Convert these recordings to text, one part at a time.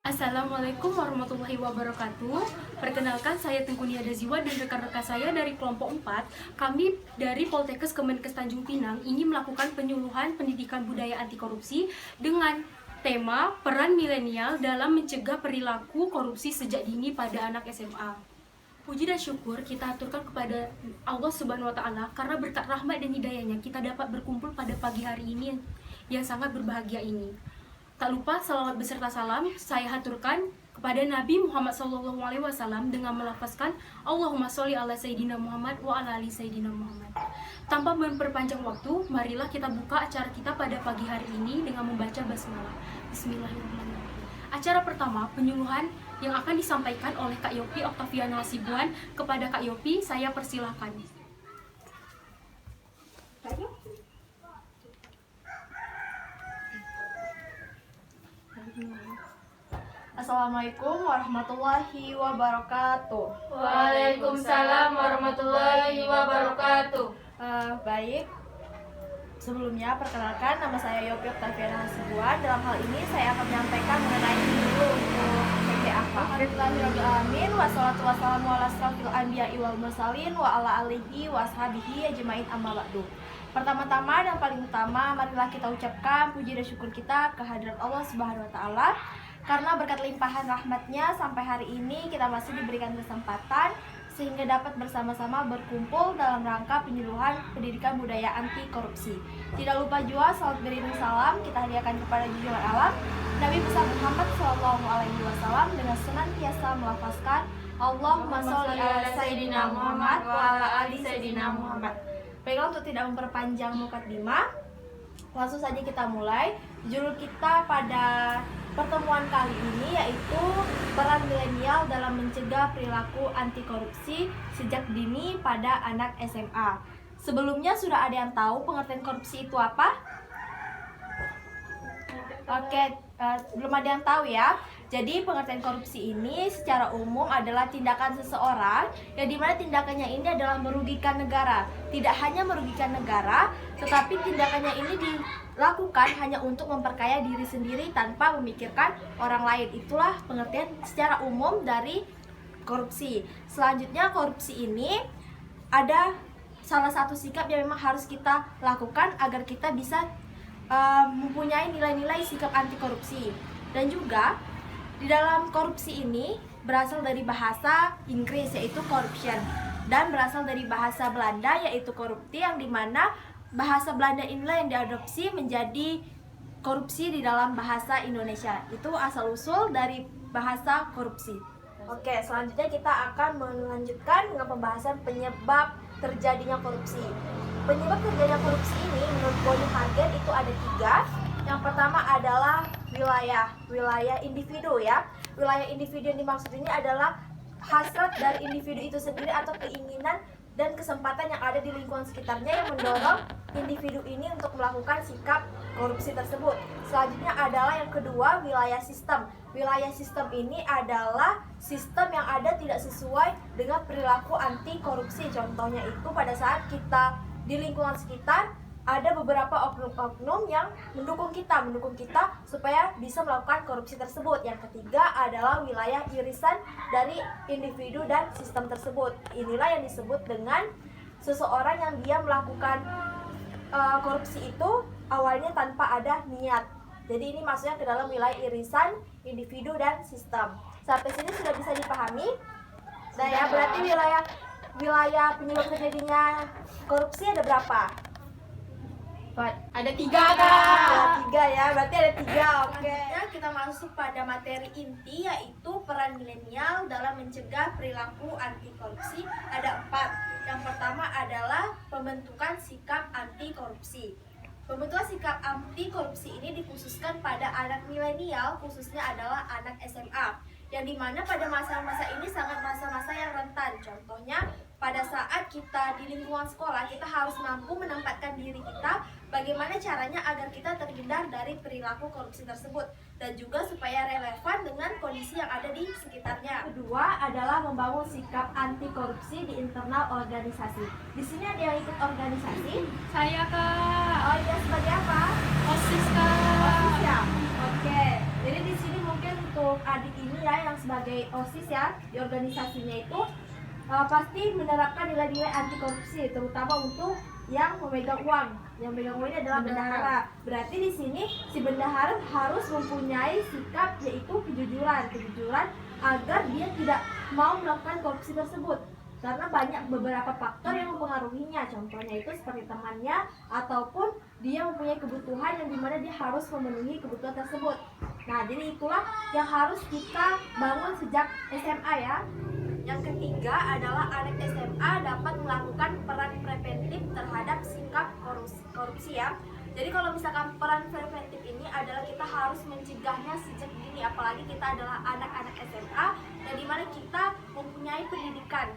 Assalamualaikum warahmatullahi wabarakatuh. Perkenalkan, saya Tengku Niada Ziwa dan rekan-rekan saya dari kelompok 4. Kami dari Poltekkes Kemenkes Tanjung Pinang ingin melakukan penyuluhan pendidikan budaya anti korupsi dengan tema peran milenial dalam mencegah perilaku korupsi sejak dini pada anak SMA. Puji dan syukur kita aturkan kepada Allah Subhanahu wa Ta'ala karena berkat rahmat dan hidayahnya kita dapat berkumpul pada pagi hari ini yang sangat berbahagia ini. Tak lupa salawat beserta salam saya haturkan kepada Nabi Muhammad SAW dengan melafazkan Allahumma sholli ala Sayyidina Muhammad wa ala ali Sayyidina Muhammad. Tanpa memperpanjang waktu, marilah kita buka acara kita pada pagi hari ini dengan membaca basmalah. Bismillahirrahmanirrahim. Acara pertama, penyuluhan yang akan disampaikan oleh Kak Yopi Oktaviana Hasibuan. Kepada Kak Yopi, saya persilahkan. Assalamualaikum warahmatullahi wabarakatuh. Waalaikumsalam warahmatullahi wabarakatuh. Baik, sebelumnya perkenalkan nama saya Yopi Oktaviana Hasibuan. Dalam hal ini saya akan menyampaikan mengenai dulu untuk PPAK. Alhamdulillahirrahmanirrahim. Wassalatu wassalamu ala asrofil anbiya'i wal mursalin wa ala alihi wa ashabihi ajmain amma ba'du. Pertama-tama dan paling utama, marilah kita ucapkan puji dan syukur kita kehadirat Allah Subhanahu wa Ta'ala. Karena berkat limpahan rahmatnya sampai hari ini kita masih diberikan kesempatan sehingga dapat bersama-sama berkumpul dalam rangka penyuluhan pendidikan budaya anti korupsi. Tidak lupa juga salat beriring salam kita hadiahkan kepada junjungan alam Nabi besar Muhammad SAW dengan senantiasa melafazkan Allahumma sholli ala Sayyidina Muhammad wa ala ali Sayyidina Muhammad. Baiklah, untuk tidak memperpanjang mukadimah, langsung saja kita mulai. Judul kita pada pertemuan kali ini yaitu peran milenial dalam mencegah perilaku anti korupsi sejak dini pada anak SMA. Sebelumnya sudah ada yang tahu pengertian korupsi itu apa? Oke, belum ada yang tahu ya. Jadi pengertian korupsi ini secara umum adalah tindakan seseorang yang dimana tindakannya ini adalah merugikan negara. Tidak hanya merugikan negara, tetapi tindakannya ini dilakukan hanya untuk memperkaya diri sendiri tanpa memikirkan orang lain. Itulah pengertian secara umum dari korupsi. Selanjutnya, korupsi ini ada salah satu sikap yang memang harus kita lakukan agar kita bisa mempunyai nilai-nilai sikap anti korupsi. Dan juga di dalam korupsi ini berasal dari bahasa Inggris yaitu corruption, dan berasal dari bahasa Belanda yaitu korupti, yang dimana bahasa Belanda inilah yang diadopsi menjadi korupsi di dalam bahasa Indonesia. Itu asal-usul dari bahasa korupsi. Oke, selanjutnya kita akan melanjutkan dengan pembahasan penyebab terjadinya korupsi. Penyebab terjadinya korupsi ini menurut Bonnie Hargen itu ada 3. Yang pertama adalah wilayah individu ya. Wilayah individu yang dimaksud ini adalah hasrat dari individu itu sendiri atau keinginan dan kesempatan yang ada di lingkungan sekitarnya yang mendorong individu ini untuk melakukan sikap korupsi tersebut. Selanjutnya adalah yang kedua, wilayah sistem. Wilayah sistem ini adalah sistem yang ada tidak sesuai dengan perilaku anti korupsi. Contohnya itu pada saat kita di lingkungan sekitar ada beberapa oknum-oknum yang mendukung kita supaya bisa melakukan korupsi tersebut. Yang ketiga adalah wilayah irisan dari individu dan sistem tersebut. Inilah yang disebut dengan seseorang yang dia melakukan korupsi itu awalnya tanpa ada niat. Jadi ini maksudnya ke dalam wilayah irisan individu dan sistem. Sampai sini sudah bisa dipahami? Nah ya, berarti wilayah penyebab terjadinya korupsi ada berapa? Ada 3, Kak. Ada 3 ya, berarti ada 3. Oke. Selanjutnya kita masuk pada materi inti yaitu peran milenial dalam mencegah perilaku anti korupsi. Ada 4. Yang pertama adalah pembentukan sikap anti korupsi. Pembentukan sikap anti korupsi ini dikhususkan pada anak milenial, khususnya adalah anak SMA, yang dimana pada masa-masa ini sangat masa-masa yang rentan. Contohnya pada saat kita di lingkungan sekolah, kita harus mampu menempatkan diri kita bagaimana caranya agar kita terhindar dari perilaku korupsi tersebut, dan juga supaya relevan dengan kondisi yang ada di sekitarnya. Kedua adalah membangun sikap anti korupsi di internal organisasi. Di sini ada yang ikut organisasi? Saya, Kak. Oh iya, sebagai apa? OSIS, Kak. OSIS ya? Oke. Jadi di sini mungkin untuk adik sebagai OSIS ya di organisasinya itu pasti menerapkan nilai-nilai anti korupsi, terutama untuk yang memegang uang. Yang memegang uang ini adalah bendahara. Berarti di sini si bendahara harus mempunyai sikap yaitu kejujuran agar dia tidak mau melakukan korupsi tersebut. Karena banyak beberapa faktor yang mempengaruhinya. Contohnya itu seperti temannya ataupun dia mempunyai kebutuhan yang dimana dia harus memenuhi kebutuhan tersebut. Nah, jadi itulah yang harus kita bangun sejak SMA ya. Yang ketiga adalah anak SMA dapat melakukan peran preventif terhadap sikap korupsi ya. Jadi kalau misalkan peran preventif ini adalah kita harus mencegahnya sejak dini, apalagi kita adalah anak-anak SMA yang dimana kita mempunyai pendidikan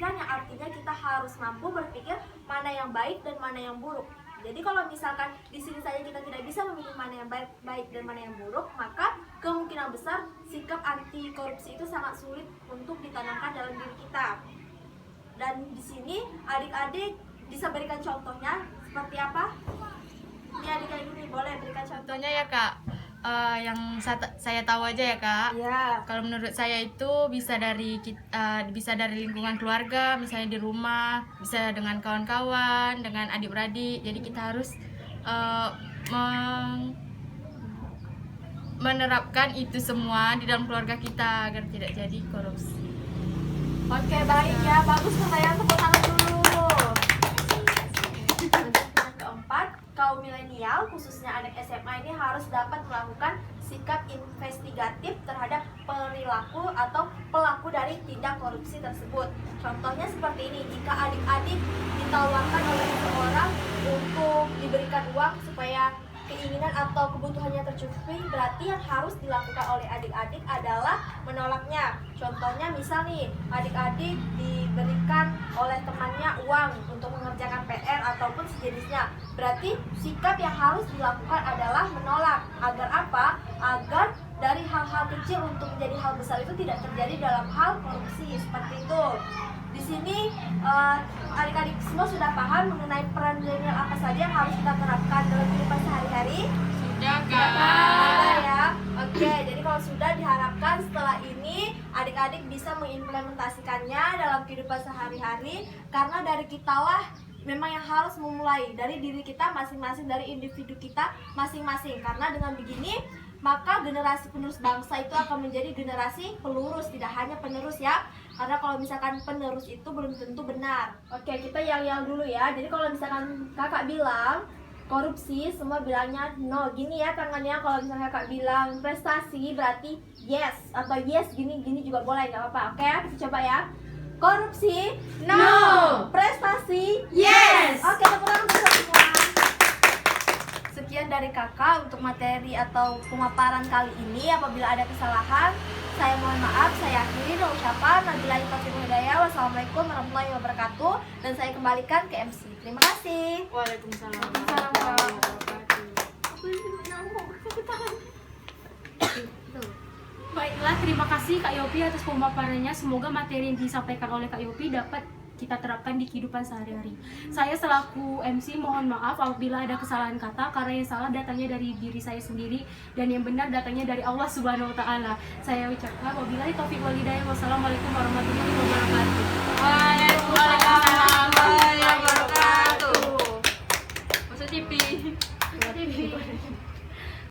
yang artinya kita harus mampu berpikir mana yang baik dan mana yang buruk. Jadi kalau misalkan di sini saja kita tidak bisa memilih mana yang baik dan mana yang buruk, maka kemungkinan besar sikap anti korupsi itu sangat sulit untuk ditanamkan dalam diri kita. Dan di sini adik-adik bisa berikan contohnya seperti apa? Ini adik-adik ini boleh berikan Contohnya ya Kak, yang saya tahu aja ya Kak. Ya. Kalau menurut saya itu bisa dari lingkungan keluarga, misalnya di rumah, bisa dengan kawan-kawan, dengan adik-beradik. Jadi kita harus menerapkan itu semua di dalam keluarga kita agar tidak jadi korupsi. Oke, baik ya. Bagus pertanyaan, tepuk tangan dulu. Yang keempat, kaum milenial khususnya anak SMA ini harus dapat melakukan sikap investigatif terhadap perilaku atau pelaku dari tindak korupsi tersebut. Contohnya seperti ini, jika adik-adik ditawarkan oleh seseorang untuk diberikan uang supaya keinginan atau kebutuhannya tercukupi, berarti yang harus dilakukan oleh adik-adik adalah menolaknya. Contohnya misal nih, adik-adik diberikan oleh temannya uang untuk mengerjakan PR ataupun sejenisnya. Berarti sikap yang harus dilakukan adalah menolak. Agar apa? Agar dari hal-hal kecil untuk menjadi hal besar itu tidak terjadi dalam hal korupsi seperti itu. Di sini adik-adik semua sudah paham mengenai peran milenial apa saja yang harus kita terapkan dalam kehidupan sehari-hari? Sudah Sudah ya. Oke, jadi kalau sudah diharapkan setelah ini adik-adik bisa mengimplementasikannya dalam kehidupan sehari-hari, karena dari kitalah memang yang harus memulai dari diri kita masing-masing, dari individu kita masing-masing. Karena dengan begini maka generasi penerus bangsa itu akan menjadi generasi pelurus, tidak hanya penerus ya. Karena kalau misalkan penerus itu belum tentu benar. Oke, kita yel-yel dulu ya. Jadi kalau misalkan kakak bilang korupsi, semua bilangnya no. Gini ya tangannya. Kalau misalkan kakak bilang prestasi, berarti yes. Atau yes, gini juga boleh, nggak apa-apa. Oke, kita coba ya. Korupsi, No. Prestasi, Yes. Oke, tepuk tangan untuk semua. Sekian dari kakak untuk materi atau pemaparan kali ini. Apabila ada kesalahan, saya mohon maaf. Saya akhiri dengan ucapan wabillahi taufiq wal hidayah. Wassalamualaikum warahmatullahi wabarakatuh. Dan saya kembalikan ke MC. Terima kasih. Waalaikumsalam warahmatullahi Baiklah, terima kasih Kak Yopi atas pemaparannya. Semoga materi yang disampaikan oleh Kak Yopi dapat kita terapkan di kehidupan sehari-hari. Saya selaku MC mohon maaf apabila ada kesalahan kata, karena yang salah datangnya dari diri saya sendiri dan yang benar datangnya dari Allah Subhanahu wa taala. Saya ucapkan wabillahi taufiq wal hidayah. Wassalamualaikum warahmatullahi wabarakatuh.